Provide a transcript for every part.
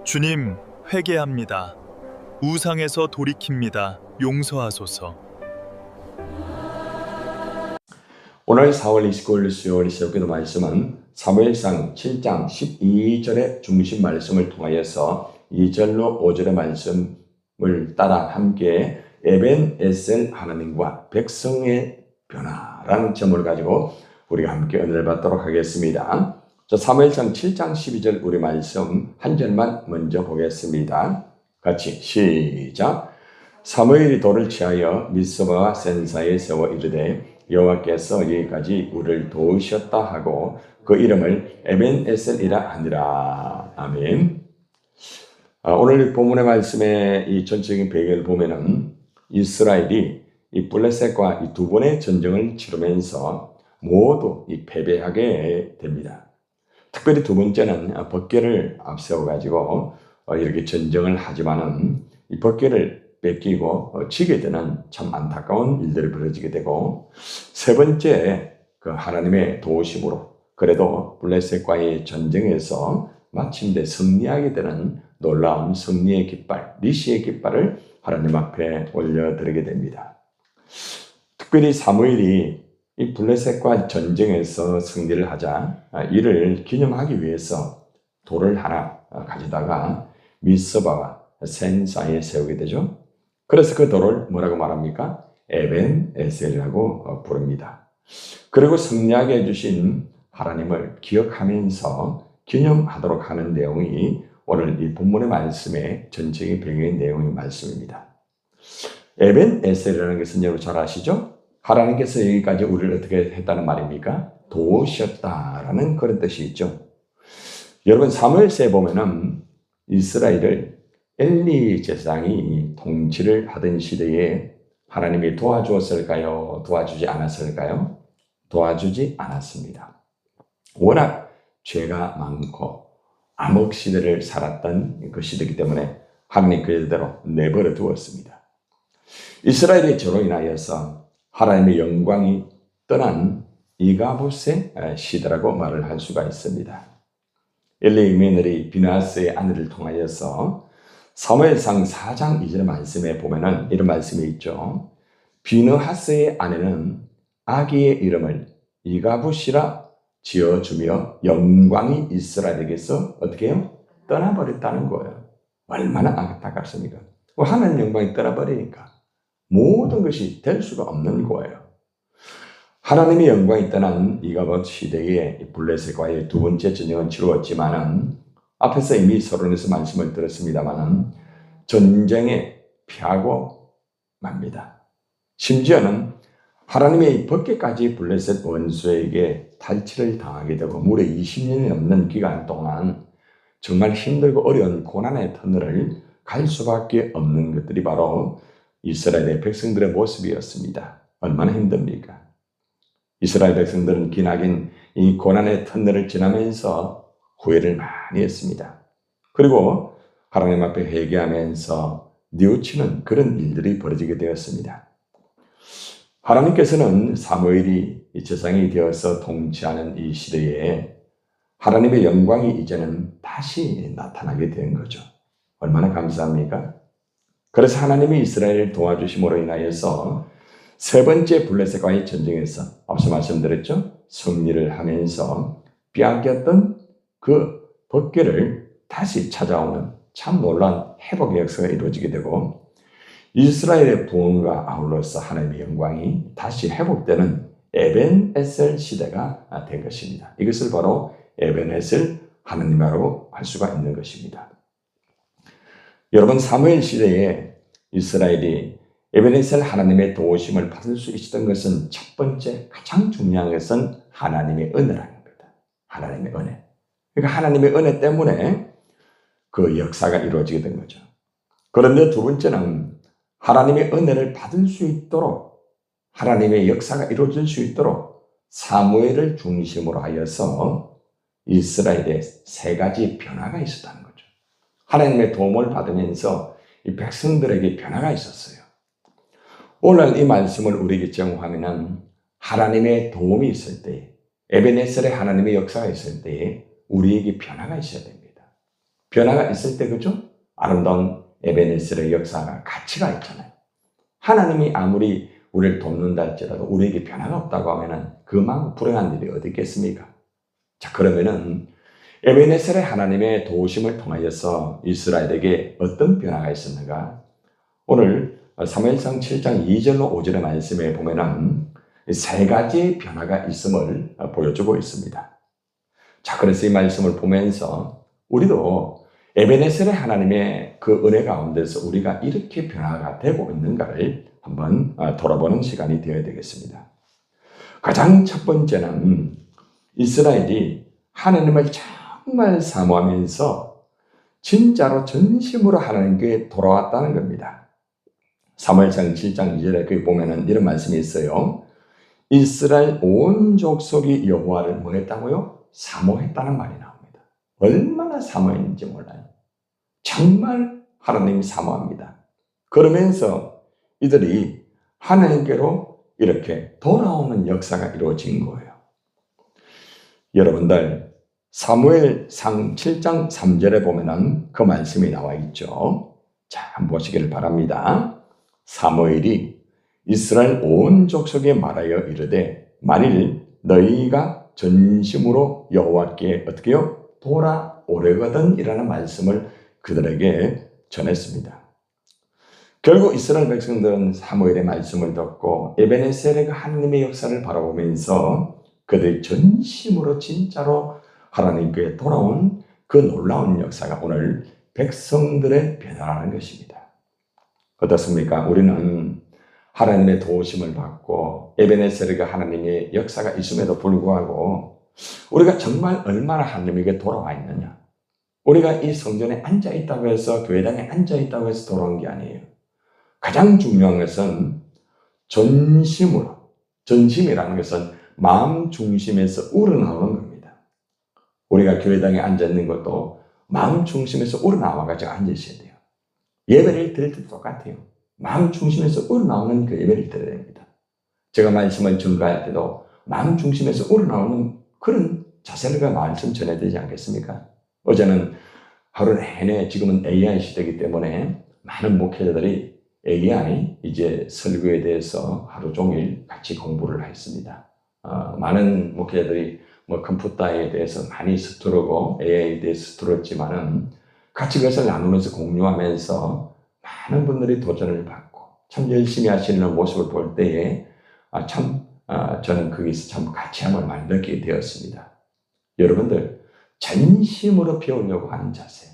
주님, 회개합니다. 우상에서 돌이킵니다. 용서하소서. 오늘 4월 29일 수요일 새벽기도 말씀은 사무엘상 7장 12절의 중심 말씀을 통하여서 2절로 5절의 말씀을 따라 함께 에벤에셀 하나님과 백성의 변화라는 제목을 가지고 우리가 함께 은혜를 받도록 하겠습니다. 사무엘상 7장 12절 우리 말씀 한 절만 먼저 보겠습니다. 같이 시작. 사무엘이 돌을 취하여 미스바와 센사에 세워 이르되 여호와께서 여기까지 우리를 도우셨다 하고 그 이름을 에벤에셀이라 하니라. 아멘. 오늘 본문의 말씀의 이 전적인 배경을 보면은 이스라엘이 이 블레셋과 이 두 번의 전쟁을 치르면서 모두 이 패배하게 됩니다. 특별히 두 번째는 법궤를 앞세워 가지고 이렇게 전쟁을 하지만은 이 법궤를 뺏기고 지게 되는 참 안타까운 일들이 벌어지게 되고, 세 번째 그 하나님의 도우심으로 그래도 블레셋과의 전쟁에서 마침내 승리하게 되는 놀라운 승리의 깃발, 니시의 깃발을 하나님 앞에 올려드리게 됩니다. 특별히 사무엘이 이 블레셋과 전쟁에서 승리를 하자 이를 기념하기 위해서 돌을 하나 가져다가 미스바와 센사에 세우게 되죠. 그래서 그 돌을 뭐라고 말합니까? 에벤에셀이라고 부릅니다. 그리고 승리하게 해주신 하나님을 기억하면서 기념하도록 하는 내용이 오늘 이 본문의 말씀의 전체적인 배경의 내용의 말씀입니다. 에벤에셀이라는 것은 여러분 잘 아시죠? 하나님께서 여기까지 우리를 어떻게 했다는 말입니까? 도우셨다라는 그런 뜻이 있죠. 여러분 사무엘서에 보면은 이스라엘을 엘리 제사장이 통치를 하던 시대에 하나님이 도와주었을까요? 도와주지 않았을까요? 도와주지 않았습니다. 워낙 죄가 많고 암흑 시대를 살았던 그 시대이기 때문에 하나님 그대로 내버려 두었습니다. 이스라엘의 죄로 인하여서 하나님의 영광이 떠난 이가봇의 시대라고 말을 할 수가 있습니다. 엘리의 며느리 비느하스의 아내를 통하여서 사무엘상 4장 2절 말씀에 보면은 이런 말씀이 있죠. 비느하스의 아내는 아기의 이름을 이가봇이라 지어주며 영광이 이스라엘에게서 어떻게 해요? 떠나버렸다는 거예요. 얼마나 안타깝습니까? 하나님 영광이 떠나버리니까 모든 것이 될 수가 없는 거예요. 하나님의 영광이 떠난 이가봇 시대에 블레셋과의 두 번째 전쟁은 치루었지만은 앞에서 이미 서론에서 말씀을 들었습니다만은 전쟁에 패하고 맙니다. 심지어는 하나님의 법궤까지 블레셋 원수에게 탈취를 당하게 되고 무려 20년이 넘는 기간 동안 정말 힘들고 어려운 고난의 터널을 갈 수밖에 없는 것들이 바로 이스라엘의 백성들의 모습이었습니다. 얼마나 힘듭니까? 이스라엘 백성들은 기나긴 이 고난의 터널을 지나면서 후회를 많이 했습니다. 그리고 하나님 앞에 회개하면서 뉘우치는 그런 일들이 벌어지게 되었습니다. 하나님께서는 사무엘이 제사장이 되어서 통치하는 이 시대에 하나님의 영광이 이제는 다시 나타나게 된 거죠. 얼마나 감사합니까? 그래서 하나님이 이스라엘을 도와주심으로 인하여서 세 번째 블레셋과의 전쟁에서 앞서 말씀드렸죠. 승리를 하면서 빼앗겼던 그 법궤를 다시 찾아오는 참 놀라운 회복의 역사가 이루어지게 되고 이스라엘의 부흥과 아울러서 하나님의 영광이 다시 회복되는 에벤에셀 시대가 된 것입니다. 이것을 바로 에벤에셀 하나님이라고 할 수가 있는 것입니다. 여러분 사무엘 시대에 이스라엘이 에벤에셀 하나님의 도우심을 받을 수 있었던 것은 첫 번째 가장 중요한 것은 하나님의 은혜라는 겁니다. 하나님의 은혜. 그러니까 하나님의 은혜 때문에 그 역사가 이루어지게 된 거죠. 그런데 두 번째는 하나님의 은혜를 받을 수 있도록 하나님의 역사가 이루어질 수 있도록 사무엘을 중심으로 하여서 이스라엘에 세 가지 변화가 있었다는 거죠. 하나님의 도움을 받으면서 이 백성들에게 변화가 있었어요. 오늘 이 말씀을 우리에게 제공하면은 하나님의 도움이 있을 때, 에베네셀의 하나님의 역사가 있을 때 우리에게 변화가 있어야 됩니다. 변화가 있을 때 그죠? 아름다운 에베네셀의 역사가 가치가 있잖아요. 하나님이 아무리 우리를 돕는다 할지라도 우리에게 변화가 없다고 하면은 그만큼 불행한 일이 어디 있겠습니까? 자, 그러면은 에베네셀의 하나님의 도우심을 통하여서 이스라엘에게 어떤 변화가 있었는가? 오늘 사무엘상 7장 2절로 5절의 말씀에 보면은 세 가지의 변화가 있음을 보여주고 있습니다. 자, 그래서 이 말씀을 보면서 우리도 에베네셀의 하나님의 그 은혜 가운데서 우리가 이렇게 변화가 되고 있는가를 한번 돌아보는 시간이 되어야 되겠습니다. 가장 첫 번째는 이스라엘이 하나님을 정말 사모하면서 진짜로 전심으로 하나님께 돌아왔다는 겁니다. 사무엘상 7장 2절에 거기 보면은 이런 말씀이 있어요. 이스라엘 온 족속이 여호와를 뭐 했다고요? 사모했다는 말이 나옵니다. 얼마나 사모했는지 몰라요. 정말 하나님이 사모합니다. 그러면서 이들이 하나님께로 이렇게 돌아오는 역사가 이루어진 거예요. 여러분들 사무엘상 7장 3절에 보면은 그 말씀이 나와 있죠. 자, 한번 보시기를 바랍니다. 사무엘이 이스라엘 온 족속에 말하여 이르되 만일 너희가 전심으로 여호와께 어떻게 해요? 돌아오려거든 이라는 말씀을 그들에게 전했습니다. 결국 이스라엘 백성들은 사무엘의 말씀을 듣고 에베네셀의 그 하나님의 역사를 바라보면서 그들이 전심으로 진짜로 하나님께 돌아온 그 놀라운 역사가 오늘 백성들의 변화라는 것입니다. 어떻습니까? 우리는 하나님의 도우심을 받고 에베네셀의 그 하나님의 역사가 있음에도 불구하고 우리가 정말 얼마나 하나님에게 돌아와 있느냐? 우리가 이 성전에 앉아 있다고 해서 교회당에 앉아 있다고 해서 돌아온 게 아니에요. 가장 중요한 것은 전심으로, 전심이라는 것은 마음 중심에서 우러나오는 겁니다. 우리가 교회당에 앉아 있는 것도 마음 중심에서 우러나와가지고 앉아 있어야 돼요. 예배를 드릴 때도 똑같아요. 마음 중심에서 우러나오는 그 예배를 드려야 됩니다. 제가 말씀을 전가할 때도 마음 중심에서 우러나오는 그런 자세가 말씀 전해야 되지 않겠습니까? 어제는 하루 내내 지금은 AI 시대이기 때문에 많은 목회자들이 AI 이제 설교에 대해서 하루 종일 같이 공부를 했습니다. 많은 목회자들이 뭐 컴퓨터에 대해서 많이 서투르고 AI에 대해서 서툴었지만은 같이 그것을 나누면서 공유하면서 많은 분들이 도전을 받고 참 열심히 하시는 모습을 볼 때에 저는 거기서 참 가치함을 많이 느끼게 되었습니다. 여러분들 전심으로 배우려고 하는 자세,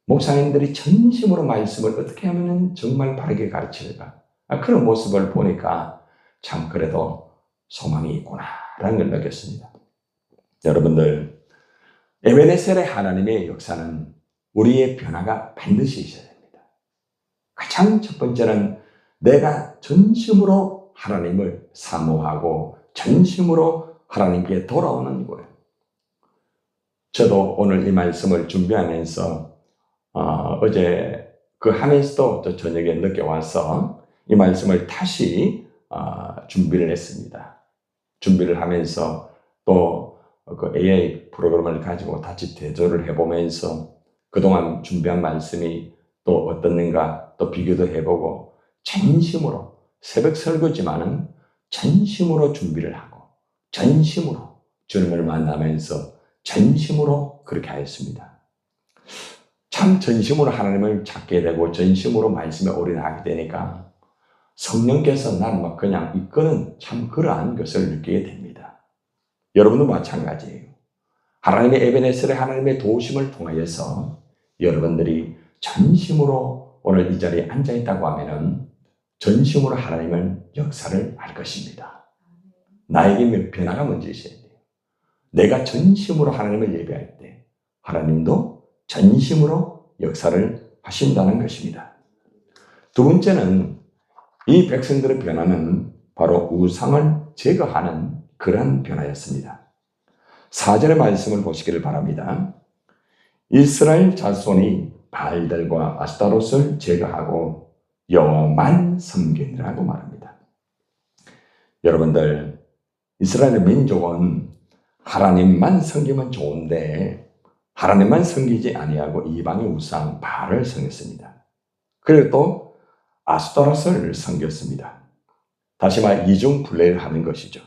목사님들이 전심으로 말씀을 어떻게 하면 정말 바르게 가르칠까? 그런 모습을 보니까 참 그래도 소망이 있구나라는 걸 느꼈습니다. 여러분들 에베네셀의 하나님의 역사는 우리의 변화가 반드시 있어야 됩니다. 가장 첫 번째는 내가 전심으로 하나님을 사모하고 전심으로 하나님께 돌아오는 거예요. 저도 오늘 이 말씀을 준비하면서 어제 그 하면서도 저 저녁에 늦게 와서 이 말씀을 다시 준비를 했습니다. 준비를 하면서 또 그 AI 프로그램을 가지고 다시 대조를 해보면서 그동안 준비한 말씀이 또 어떻는가 또 비교도 해보고 전심으로 새벽 설거지만은 전심으로 준비를 하고 전심으로 주님을 만나면서 전심으로 그렇게 하였습니다. 참 전심으로 하나님을 찾게 되고 전심으로 말씀에 올인하게 되니까 성령께서 나를 막 그냥 이끄는 참 그러한 것을 느끼게 됩니다. 여러분도 마찬가지예요. 하나님의 에베네셀의 하나님의 도우심을 통하여서 여러분들이 전심으로 오늘 이 자리에 앉아 있다고 하면은 전심으로 하나님의 역사를 할 것입니다. 나에게 변화가 먼저 있어야 돼요. 내가 전심으로 하나님을 예배할 때 하나님도 전심으로 역사를 하신다는 것입니다. 두 번째는 이 백성들의 변화는 바로 우상을 제거하는 그러한 변화였습니다. 4절의 말씀을 보시기를 바랍니다. 이스라엘 자손이 바알들과 아스타롯을 제거하고 여호와만 섬기니라고 말합니다. 여러분들 이스라엘 민족은 하나님만 섬기면 좋은데 하나님만 섬기지 아니하고 이방의 우상 바알을 섬겼습니다. 그리고 또 아스토롯을 섬겼습니다. 다시 말 이중불례를 하는 것이죠.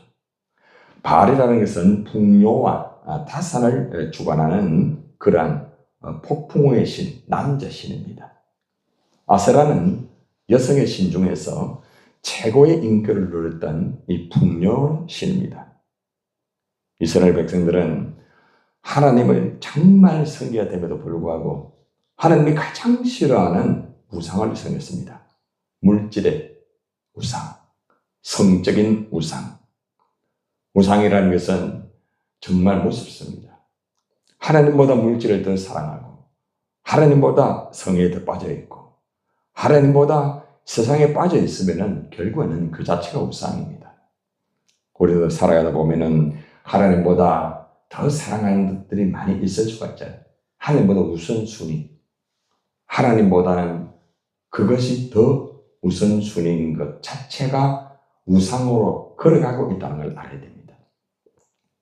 바알이라는 것은 풍요와 타산을 주관하는 그러한 폭풍의 신, 남자 신입니다. 아세라는 여성의 신 중에서 최고의 인기를 누렸던 이 풍요 신입니다. 이스라엘 백성들은 하나님을 정말 섬겨야 됨에도 불구하고 하나님이 가장 싫어하는 우상을 섬겼습니다. 물질의 우상, 성적인 우상. 우상이라는 것은 정말 무섭습니다. 하나님보다 물질을 더 사랑하고 하나님보다 성에 더 빠져 있고 하나님보다 세상에 빠져 있으면 결국에는 그 자체가 우상입니다. 우리도 살아가다 보면은 하나님보다 더 사랑하는 것들이 많이 있을 수가 있잖아요. 하나님보다 우선순위. 하나님보다는 그것이 더 우선순위인 것 자체가 우상으로 걸어가고 있다는 걸 알아야 됩니다.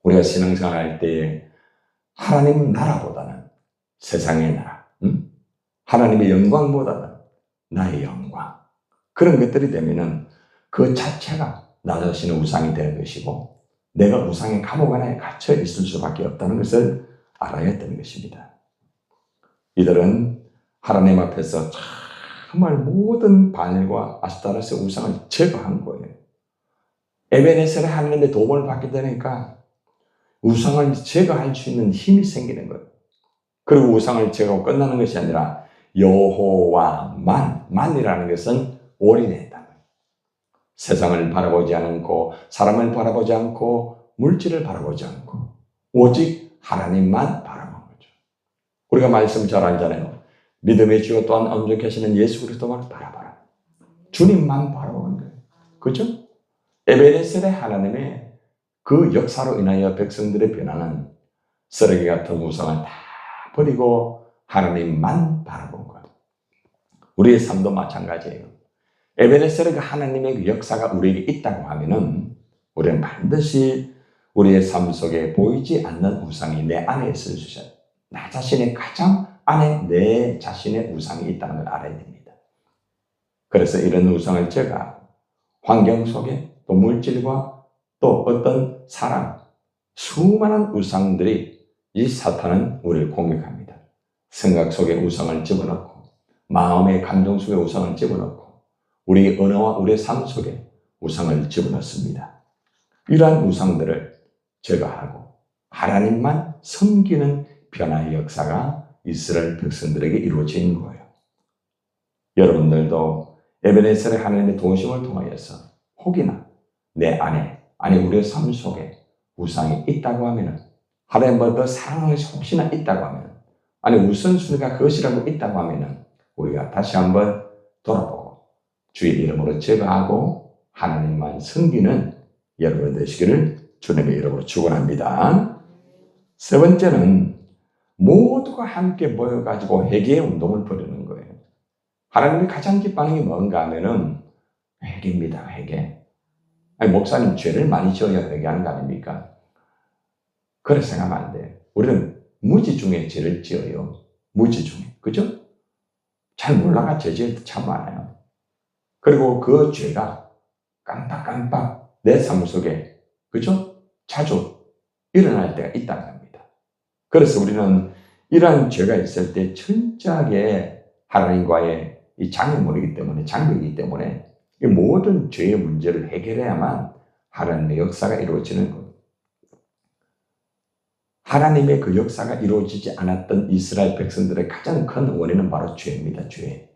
우리가 신앙생활 할 때 하나님 나라보다는 세상의 나라, 하나님의 영광보다는 나의 영광, 그런 것들이 되면은 그 자체가 나 자신의 우상이 되는 것이고 내가 우상의 감옥 안에 갇혀 있을 수밖에 없다는 것을 알아야 되는 것입니다. 이들은 하나님 앞에서 정말 모든 바알과 아스타롯의 우상을 제거한 거예요. 에베네셀의 하나님의 도움을 받게 되니까 우상을 제거할 수 있는 힘이 생기는 거예요. 그리고 우상을 제거하고 끝나는 것이 아니라 여호와만이라는 것은 올인했다. 세상을 바라보지 않고 사람을 바라보지 않고 물질을 바라보지 않고 오직 하나님만 바라보는 거죠. 우리가 말씀 잘 알잖아요. 믿음의 주요 또한 엄정하시는 예수 그리스도만 바라봐라. 주님만 바라보는 거예요. 그렇죠? 에베네셀의 하나님의 그 역사로 인하여 백성들의 변화는 쓰레기 같은 우상을 다 버리고 하나님만 바라본 거예요. 우리의 삶도 마찬가지예요. 에베네셀의 그 하나님의 그 역사가 우리에게 있다고 하면은 우리는 반드시 우리의 삶 속에 보이지 않는 우상이 내 안에 있을 수 있어요. 나 자신의 가장 안에 내 자신의 우상이 있다는 걸 알아야 됩니다. 그래서 이런 우상을 제가 환경 속에 또 물질과 또 어떤 사람, 수많은 우상들이 이 사탄은 우리를 공격합니다. 생각 속에 우상을 집어넣고 마음의 감정 속에 우상을 집어넣고 우리의 언어와 우리의 삶 속에 우상을 집어넣습니다. 이러한 우상들을 제거하고 하나님만 섬기는 변화의 역사가 이스라엘 백성들에게 이루어진 거예요. 여러분들도 에베네셀의 하나님의 도우심을 통하여서 혹이나 내 안에, 아니 우리의 삶 속에 우상이 있다고 하면 하나님보다 사랑하는 것이 혹시나 있다고 하면 아니 우선순위가 그것이라고 있다고 하면 우리가 다시 한번 돌아보고 주의 이름으로 제거하고 하나님만 섬기는 여러분 되시기를 주님의 이름으로 축원합니다. 세 번째는 모두가 함께 모여가지고 회개의 운동을 벌이는 거예요. 하나님이 가장 기뻐하는 게 뭔가 하면은 회개입니다. 회개. 아니 목사님 죄를 많이 지어야 회개하는 거 아닙니까? 그래 생각하면 안 돼요. 우리는 무지 중에 죄를 지어요. 무지 중에. 그죠? 잘 몰라가 죄 지을 때 참 많아요. 그리고 그 죄가 깜빡깜빡 내 삶 속에 그죠? 자주 일어날 때가 있다는 겁니다. 그래서 우리는 이러한 죄가 있을 때 철저하게 하나님과의 이 장애물이기 때문에 장벽이기 때문에 이 모든 죄의 문제를 해결해야만 하나님의 역사가 이루어지는 겁니다. 하나님의 그 역사가 이루어지지 않았던 이스라엘 백성들의 가장 큰 원인은 바로 죄입니다. 죄.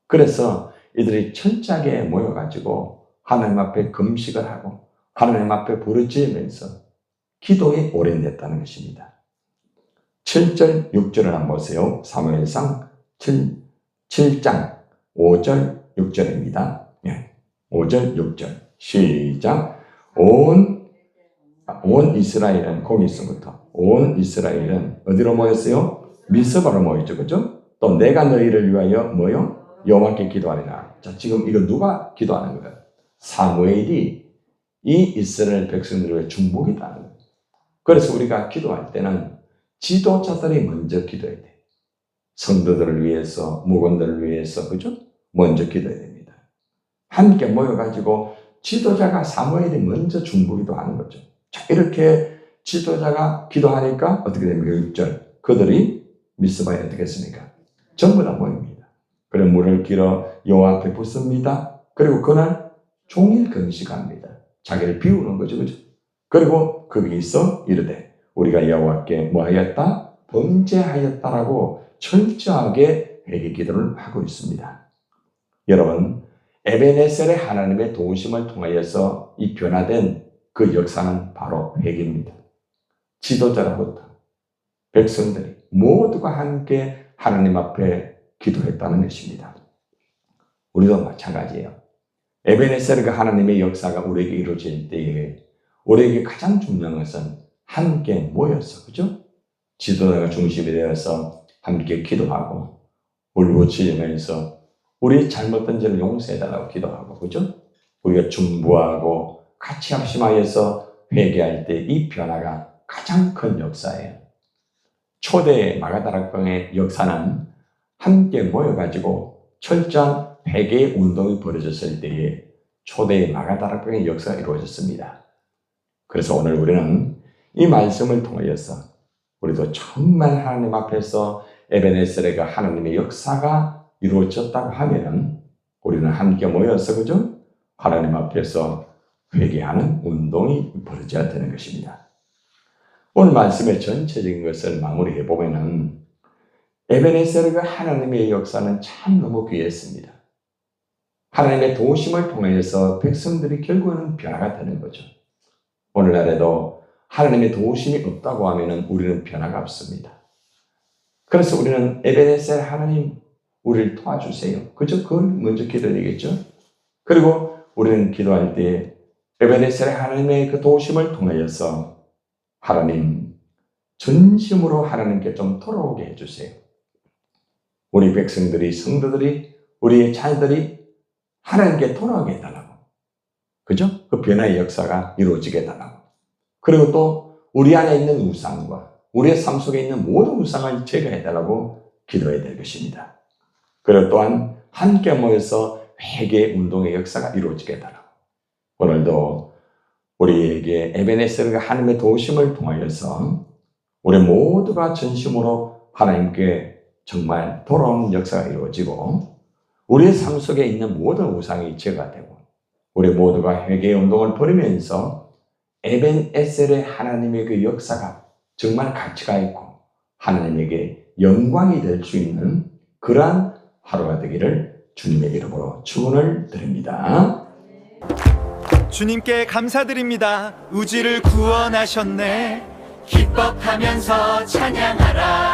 그래서 이들이 철저하게 모여가지고 하나님 앞에 금식을 하고 하나님 앞에 부르짖으면서 기도에 오랜됐다는 것입니다. 7절, 6절을 한번 보세요. 사무엘상 7장 5절, 6절입니다. 5절, 6절 시작. 온 이스라엘은 거기 있음부터 온 이스라엘은 어디로 모였어요? 미스바로 모였죠. 그죠? 또 내가 너희를 위하여 뭐요? 여호와께 기도하리라. 자, 지금 이거 누가 기도하는 거예요? 사무엘이 이 이스라엘 백성들을 위해 중보기도하는 거예요. 그래서 우리가 기도할 때는 지도자들이 먼저 기도해야 돼요. 성도들을 위해서, 목원들을 위해서, 그죠? 먼저 기도해야 됩니다. 함께 모여가지고 지도자가 사무엘이 먼저 중보기도 하는 거죠. 자, 이렇게 지도자가 기도하니까 어떻게 됩니까? 6절. 그들이 미스바에 어떻게 했습니까? 전부 다 모입니다. 그리고 물을 길어 여호와 앞에 붓습니다. 그리고 그날 종일 금식합니다. 자기를 비우는 거죠, 그죠? 그리고 거기서 이르되 우리가 여호와께 뭐하였다? 범죄하였다라고 철저하게 회개 기도를 하고 있습니다. 여러분, 에베네셀의 하나님의 도우심을 통하여서 이 변화된 그 역사는 바로 회개입니다. 지도자로부터 백성들이 모두가 함께 하나님 앞에 기도했다는 것입니다. 우리도 마찬가지예요. 에베네셀과 하나님의 역사가 우리에게 이루어질 때에 우리에게 가장 중요한 것은 함께 모여서, 그죠? 지도자가 중심이 되어서 함께 기도하고 울부짖으면서 우리 잘못된 죄를 용서해달라고 기도하고, 그죠? 우리가 중보하고 같이 합심하여서 회개할 때 이 변화가 가장 큰 역사예요. 초대 마가다락방의 역사는 함께 모여가지고 철저한 회개 운동이 벌어졌을 때에 초대 마가다락방의 역사가 이루어졌습니다. 그래서 오늘 우리는 이 말씀을 통하여서 우리도 정말 하나님 앞에서 에베네셀의 하나님의 역사가 이루어졌다고 하면 우리는 함께 모여서, 그죠? 하나님 앞에서 회개하는 운동이 벌어져야 되는 것입니다. 오늘 말씀의 전체적인 것을 마무리해 보면은 에베네셀과 하나님의 역사는 참 너무 귀했습니다. 하나님의 도우심을 통해서 백성들이 결국은 변화가 되는 거죠. 오늘날에도 하나님의 도우심이 없다고 하면 우리는 변화가 없습니다. 그래서 우리는 에베네셀 하나님 우리를 도와주세요. 그죠? 그걸 먼저 기도해야겠죠. 그리고 우리는 기도할 때 에베네셀 하나님의 그 도우심을 통하여서 하나님 전심으로 하나님께 좀 돌아오게 해주세요. 우리 백성들이, 성도들이, 우리의 자녀들이 하나님께 돌아오게 해달라고. 그죠? 그 변화의 역사가 이루어지게 해달라고. 그리고 또 우리 안에 있는 우상과 우리의 삶 속에 있는 모든 우상을 제거해달라고 기도해야 될 것입니다. 그리고 또한 함께 모여서 회개 운동의 역사가 이루어지게 해달라고. 오늘도 우리에게 에베네셀과 하나님의 도우심을 통하여서 우리 모두가 전심으로 하나님께 정말 돌아오는 역사가 이루어지고 우리의 삶 속에 있는 모든 우상이 제거되고 우리 모두가 회개 운동을 벌이면서 에벤에셀의 하나님의 그 역사가 정말 가치가 있고 하나님에게 영광이 될 수 있는 그러한 하루가 되기를 주님의 이름으로 축원을 드립니다. 주님께 감사드립니다. 우주를 구원하셨네. 기뻐하면서 찬양하라.